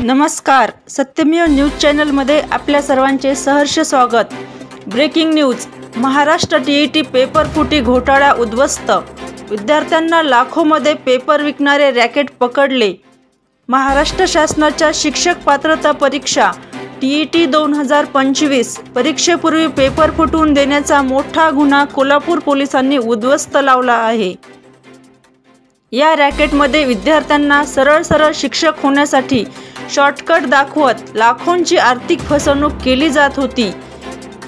नमस्कार, सत्यमेव न्यूज चॅनलमध्ये आपल्या सर्वांचे सहर्ष स्वागत। Breaking news. Maharashtra TET paper फुटी घोटाळा उद्ध्वस्त। विद्यार्थ्यांना लाखोंमध्ये पेपर विकणारे रॅकेट पकडले। महाराष्ट्र शासनाच्या शिक्षक पात्रता परीक्षा टीईटी 2025 परीक्षेपूर्वी पेपर फुटवून देण्याचा मोठा गुन्हा कोल्हापूर पोलिसांनी उद्ध्वस्त लावला आहे। या रॅकेटमध्ये विद्यार्थ्यांना सरळ शिक्षक होण्यासाठी शॉर्टकट दाखवत लाखोंची आर्थिक फसवणूक केली जात होती।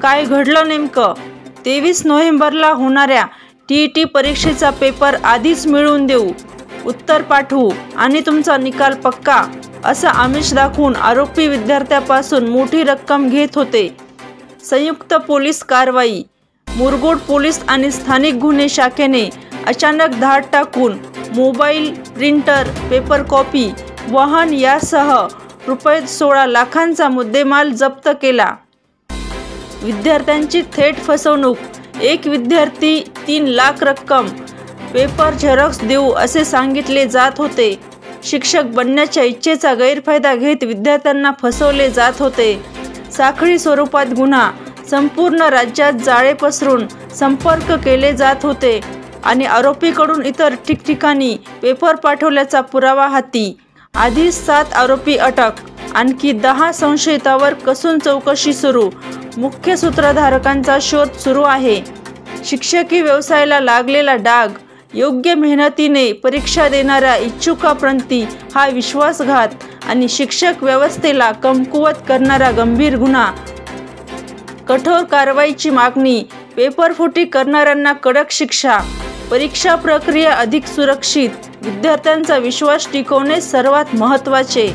काय घडलं नेमकं? 23 नोव्हेंबरला होणाऱ्या टीईटी परीक्षेचा पेपर आधीच मिळवून देऊ, उत्तर पाठवू आणि तुमचा निकाल पक्का असं आमिष दाखवून आरोपी विद्यार्थ्यापासून मोठी रक्कम घेत होते। संयुक्त पोलीस कारवाई। मुरगुड पोलीस आणि स्थानिक गुन्हे शाखेने अचानक धाड टाकून मोबाईल, प्रिंटर, पेपर कॉपी, वाहन यासह रुपये 16 लाखांचा मुद्देमाल जप्त केला। विद्यार्थ्यांची थेट फसवणूक। एक विद्यार्थी 3 लाख रक्कम पेपर झेरॉक्स देऊ असे सांगितले जात होते। शिक्षक बनण्याच्या इच्छेचा गैरफायदा घेत विद्यार्थ्यांना फसवले जात होते। साखळी स्वरूपात गुन्हा। संपूर्ण राज्यात जाळे पसरून संपर्क केले जात होते आणि आरोपीकडून इतर ठिकठिकाणी पेपर पाठवल्याचा पुरावा हाती। आधीच 7 आरोपी अटक, आणखी 10 संशयितांवर कसून चौकशी सुरू। मुख्य सूत्रधारकांचा शोध सुरू आहे। शिक्षकी व्यवसायाला लागलेला डाग। योग्य मेहनतीने परीक्षा देणाऱ्या इच्छुकांप्रती हा विश्वासघात आणि शिक्षक व्यवस्थेला कमकुवत करणारा गंभीर गुन्हा। कठोर कारवाईची मागणी। पेपरफुटी करणाऱ्यांना कडक शिक्षा। परीक्षा प्रक्रिया अधिक सुरक्षित। विद्यार्थ्यांचा विश्वास टिकवणे सर्वात महत्त्वाचे।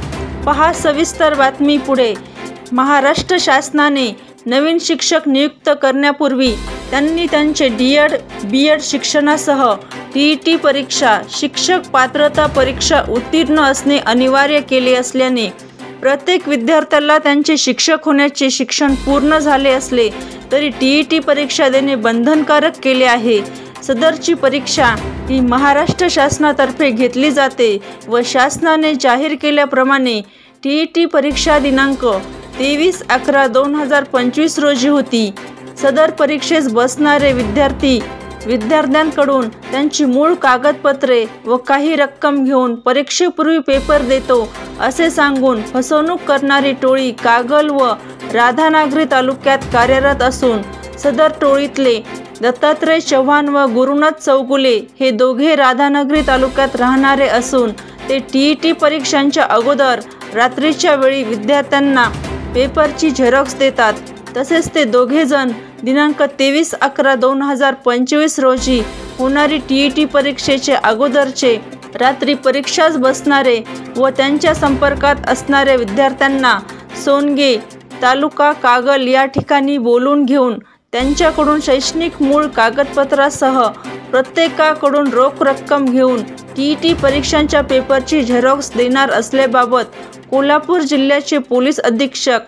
पहा सविस्तर बातमी पुढे। महाराष्ट्र शासनाने नवीन शिक्षक नियुक्त करण्यापूर्वी त्यांनी त्यांचे डी.एड. बी.एड. शिक्षणासह टीईटी परीक्षा, शिक्षक पात्रता परीक्षा उत्तीर्ण असणे अनिवार्य केले असल्याने प्रत्येक विद्यार्थ्याला त्यांचे शिक्षक होण्याचे शिक्षण पूर्ण झाले असले तरी टीईटी परीक्षा देणे बंधनकारक केले आहे। सदरची परीक्षा ही महाराष्ट्र शासनातर्फे घेतली जाते व शासनाने जाहीर केल्याप्रमाणे टीईटी परीक्षा दिनांक 23/11/2025 रोजी होती। सदर परीक्षेस बसणारे विद्यार्थ्यांकडून त्यांची मूळ कागदपत्रे व काही रक्कम घेऊन परीक्षेपूर्वी पेपर देतो असे सांगून फसवणूक करणारी टोळी कागल व राधानगरी तालुक्यात कार्यरत असून सदर टोळीतले दत्तात्रय चव्हाण व गुरुनाथ चौगुले हे दोघे राधानगरी तालुक्यात राहणारे असून ते टीईटी परीक्षांच्या अगोदर रात्रीच्या वेळी विद्यार्थ्यांना पेपरची झेरॉक्स देतात। तसेच ते दोघेजण दिनांक 23/11/2025 रोजी होणारी टीईटी परीक्षेचे अगोदरचे रात्री परीक्षाच बसणारे व त्यांच्या संपर्कात असणाऱ्या विद्यार्थ्यांना सोनगे, तालुका कागल या ठिकाणी बोलून घेऊन त्यांच्याकडून शैक्षणिक मूळ कागदपत्रासह प्रत्येकाकडून रोख रक्कम घेऊन टीईटी परीक्षांच्या पेपरची झेरॉक्स देणार असल्याबाबत कोल्हापूर जिल्ह्याचे पोलीस अधीक्षक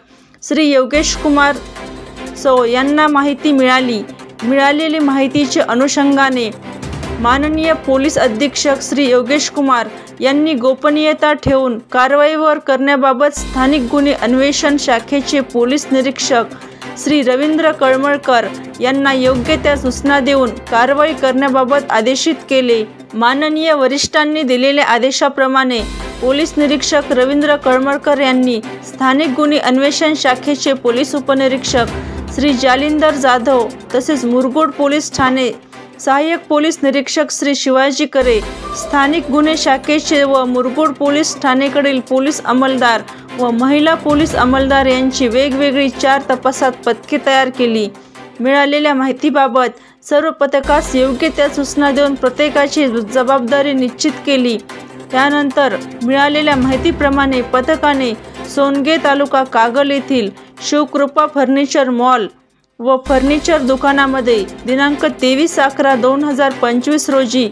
श्री योगेश कुमार सो यांना माहिती मिळाली। मिळालेली माहितीच्या अनुषंगाने माननीय पोलीस अधीक्षक श्री योगेश कुमार यांनी गोपनीयता ठेवून कारवाईवर करण्याबाबत स्थानिक गुन्हे अन्वेषण शाखेचे पोलीस निरीक्षक श्री रवींद्र कळमळकर यांना योग्य त्या सूचना देऊन कारवाई करण्याबाबत आदेशित केले। माननीय वरिष्ठांनी दिलेल्या आदेशाप्रमाणे पोलीस निरीक्षक रवींद्र कळमळकर यांनी स्थानिक गुन्हे अन्वेषण शाखेचे पोलीस उपनिरीक्षक श्री जालिंदर जाधव तसेच मुरगुड पोलीस ठाणे सहाय्यक पोलीस निरीक्षक श्री शिवाजी करे, स्थानिक गुन्हे शाखेचे व मुरगुड पोलीस ठाणेकडील पोलीस अंमलदार व महिला पोलीस अंमलदार यांची वेगवेगळी 4 तपासात पथके तयार केली। मिळालेल्या माहितीबाबत सर्व पथकास योग्य त्या सूचना देऊन प्रत्येकाची जबाबदारी निश्चित केली। त्यानंतर मिळालेल्या माहितीप्रमाणे पथकाने सोनगे तालुका कागल येथील शिवकृपा फर्निचर मॉल व फर्निचर दुकानामध्ये दिनांक 23/11/2025 रोजी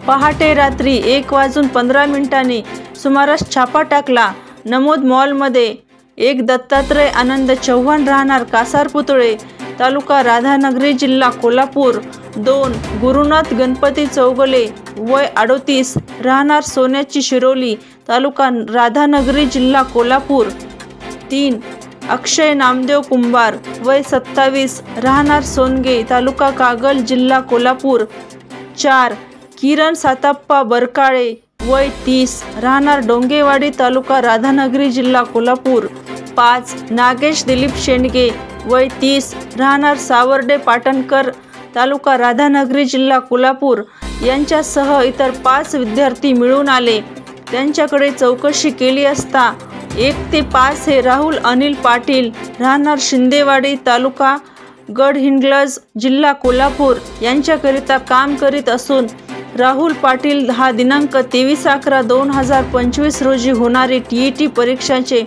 पहाटे रात्री 1:15 सुमारास छापा टाकला। नमूद मॉलमध्ये एक दत्तात्रय आनंद चव्हाण राहणार कासार पुतळे तालुका राधानगरी जिल्हा कोल्हापूर, 2 गुरुनाथ गणपती चौगुले वय 38 राहणार सोन्याची शिरोली तालुका राधानगरी जिल्हा कोल्हापूर. 3. अक्षय नामदेव कुंभार वय 27 राहणार सोनगे तालुका कागल जिल्हा कोल्हापूर. 4. किरण साताप्पा बरकाळे वय 30 राहणार डोंगेवाडी तालुका राधानगरी जिल्हा कोल्हापूर. 5. नागेश दिलीप शेंडगे वय 30 राहणार सावर्डे पाटणकर तालुका राधानगरी जिल्हा कोल्हापूर यांच्यासह इतर 5 विद्यार्थी मिळून आले. त्यांच्याकडे चौकशी केली असता 1 ते 5 हे राहुल अनिल पाटील राहणार शिंदेवाडी तालुका गडहिंग्लज जिल्हा कोल्हापूर यांच्याकरिता काम करीत असून राहुल पाटील हा दिनांक 23/11/2025 रोजी होणारी TET परीक्षाचे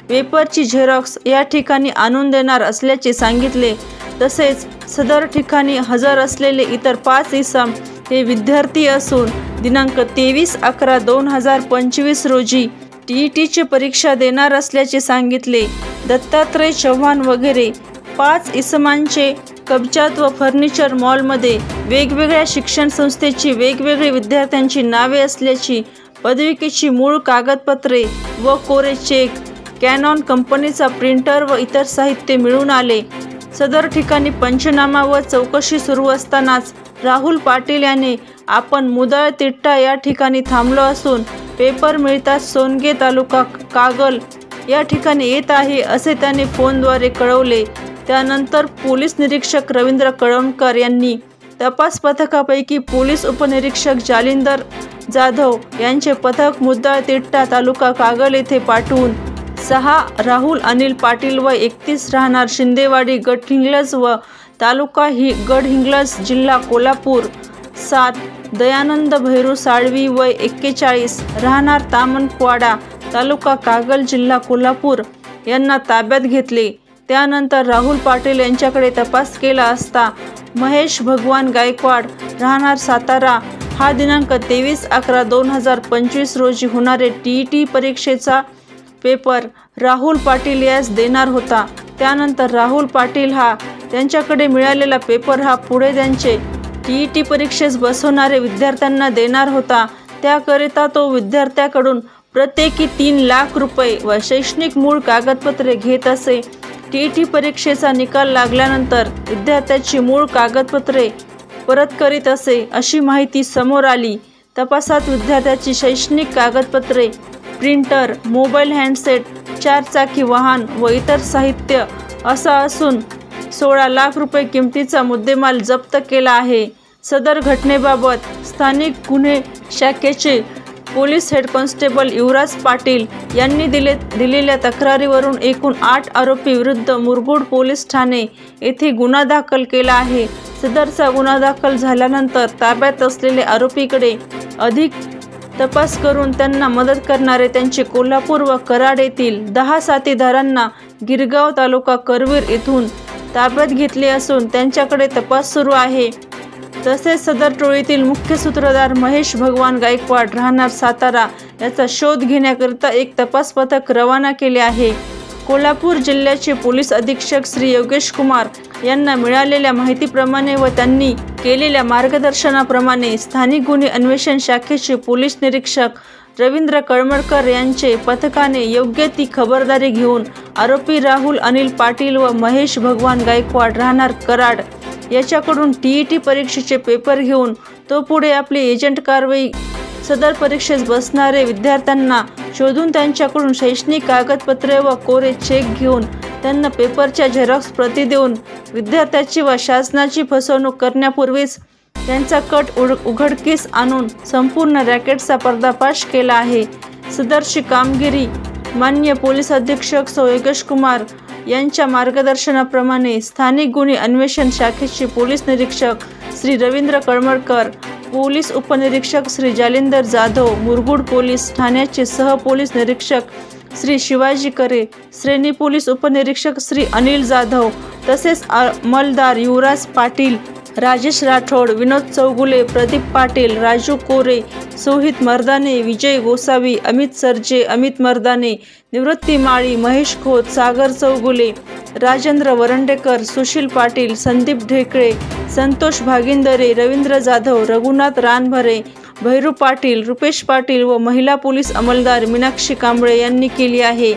पेपरची झेरॉक्स या ठिकाणी आणून देणार असल्याचे सांगितले. तसेच सदर ठिकाणी हजर असलेले इतर 5 इसम हे विद्यार्थी असून दिनांक 23/11/2025 रोजी TETची परीक्षा देणार असल्याचे सांगितले. दत्तात्रय चव्हाण वगैरे 5 इसमांचे कब्जात व फर्निचर मॉलमध्ये वेगवेगळ्या शिक्षण संस्थेची वेगवेगळी विद्यार्थ्यांची नावे असल्याची पदविकेची मूळ कागदपत्रे व कोरे चेक, कॅनॉन कंपनीचा प्रिंटर व इतर साहित्य मिळून आले. सदर ठिकाणी पंचनामा व चौकशी सुरू असतानाच राहुल पाटील याने आपण मुदळ तिट्टा या ठिकाणी थांबलो असून पेपर मिळताच सोनगे तालुका कागल या ठिकाणी येत आहे असे त्याने फोनद्वारे कळवले. त्यानंतर पोलीस निरीक्षक रवींद्र कळवणकर यांनी तपास पथकापैकी पोलीस उपनिरीक्षक जालिंदर जाधव यांचे पथक मुदळ तिट्टा तालुका कागल येथे पाठवून 6 राहुल अनिल पाटील व 31 राहणार शिंदेवाडी गडहिंग्लज व तालुका गडहिंग्लज जिल्हा कोल्हापूर. 7 दयानंद भैरू साळवी वय 41 राहणार तामनवाडा तालुका कागल जिल्हा कोल्हापूर यांना ताब्यात घेतले. त्यानंतर राहुल पाटील यांच्याकडे तपास केला असता महेश भगवान गायकवाड राहणार सातारा हा दिनांक 23/11/2025 रोजी होणारे TET परीक्षेचा पेपर राहुल पाटील यास देणार होता. त्यानंतर राहुल पाटील हा त्यांच्याकडे मिळालेला पेपर हा पुढे त्यांचे TET परीक्षेस बसवणारे विद्यार्थ्यांना देणार होता. त्याकरिता तो विद्यार्थ्याकडून प्रत्येकी 3 लाख रुपये व शैक्षणिक मूळ कागदपत्रे घेत असे. TET परीक्षेचा निकाल लागल्यानंतर विद्यार्थ्याची मूळ कागदपत्रे परत करीत असे अशी माहिती समोर आली. तपासात विद्यार्थ्याची शैक्षणिक कागदपत्रे, प्रिंटर, मोबाईल हँडसेट, 4 चाकी वाहन व इतर साहित्य असा असून 16 लाख रुपये किमतीचा मुद्देमाल जप्त केला आहे. सदर घटनेबाबत स्थानिक गुन्हे शाखेचे पोलीस हेड कॉन्स्टेबल युवराज पाटील यांनी दिलेल्या तक्रारीवरून एकूण 8 आरोपी विरुद्ध मुरगुड पोलीस ठाणे येथे गुन्हा दाखल केला आहे. सदरचा गुन्हा दाखल झाल्यानंतर ताब्यात असलेले आरोपीकडे अधिक तपास करून त्यांना मदत करणारे त्यांचे कोल्हापूर व कराड येथील 10 साथीदारांना गिरगाव तालुका करवीर येथून ताब्यात घेतले असून त्यांच्याकडे तपास सुरू आहे. तसेच सदर टोळीतील मुख्य सूत्रधार महेश भगवान गायकवाड राहणार सातारा याचा शोध घेण्याकरिता एक तपास पथक रवाना केले आहे. कोल्हापूर जिल्ह्याचे पोलीस अधीक्षक श्री योगेश कुमार यांना मिळालेल्या माहितीप्रमाणे व त्यांनी केलेल्या मार्गदर्शनाप्रमाणे स्थानिक गुन्हे अन्वेषण शाखेचे पोलीस निरीक्षक रवींद्र कळमळकर यांचे पथकाने योग्य ती खबरदारी घेऊन आरोपी राहुल अनिल पाटील व महेश भगवान गायकवाड राहणार कराड याच्याकडून TET परीक्षेचे पेपर घेऊन तो पुढे आपली एजंट कारवाई सदर परीक्षेस बसणारे विद्यार्थ्यांना शोधून त्यांच्याकडून शैक्षणिक कागदपत्रे व कोरे चेक घेऊन त्यांना पेपरच्या झेरॉक्स प्रती देऊन विद्यार्थ्याची व शासनाची फसवणूक करण्यापूर्वीच त्यांचा कट उघडकीस आणून संपूर्ण रॅकेटचा पर्दाफाश केला आहे. सदरची कामगिरी माननीय पोलीस अधीक्षक योगेश कुमार यांच्या मार्गदर्शनाप्रमाणे स्थानिक गुन्हे अन्वेषण शाखेचे पोलीस निरीक्षक श्री रवींद्र कळमळकर, पोलीस उपनिरीक्षक श्री जालिंदर जाधव, मुरगुड पोलीस ठाण्याचे सहपोलीस निरीक्षक श्री शिवाजी करे, श्रेणी पोलीस उपनिरीक्षक श्री अनिल जाधव तसेच अंमलदार युवराज पाटील, राजेश राठोड, विनोद चौगुले, प्रदीप पाटील, राजू कोरे, सोहित मर्दाने, विजय गोसावी, अमित सरजे, अमित मर्दाने, निवृत्ती माळी, महेश खोत, सागर चौगुले, राजेंद्र वरंडेकर, सुशील पाटील, संदीप ढेकळे, संतोष भागिंदरे, रवींद्र जाधव, रघुनाथ रानभरे भैरू पाटील, रुपेश पाटील व महिला पोलीस अंमलदार मीनाक्षी कांबळे यांनी केली आहे।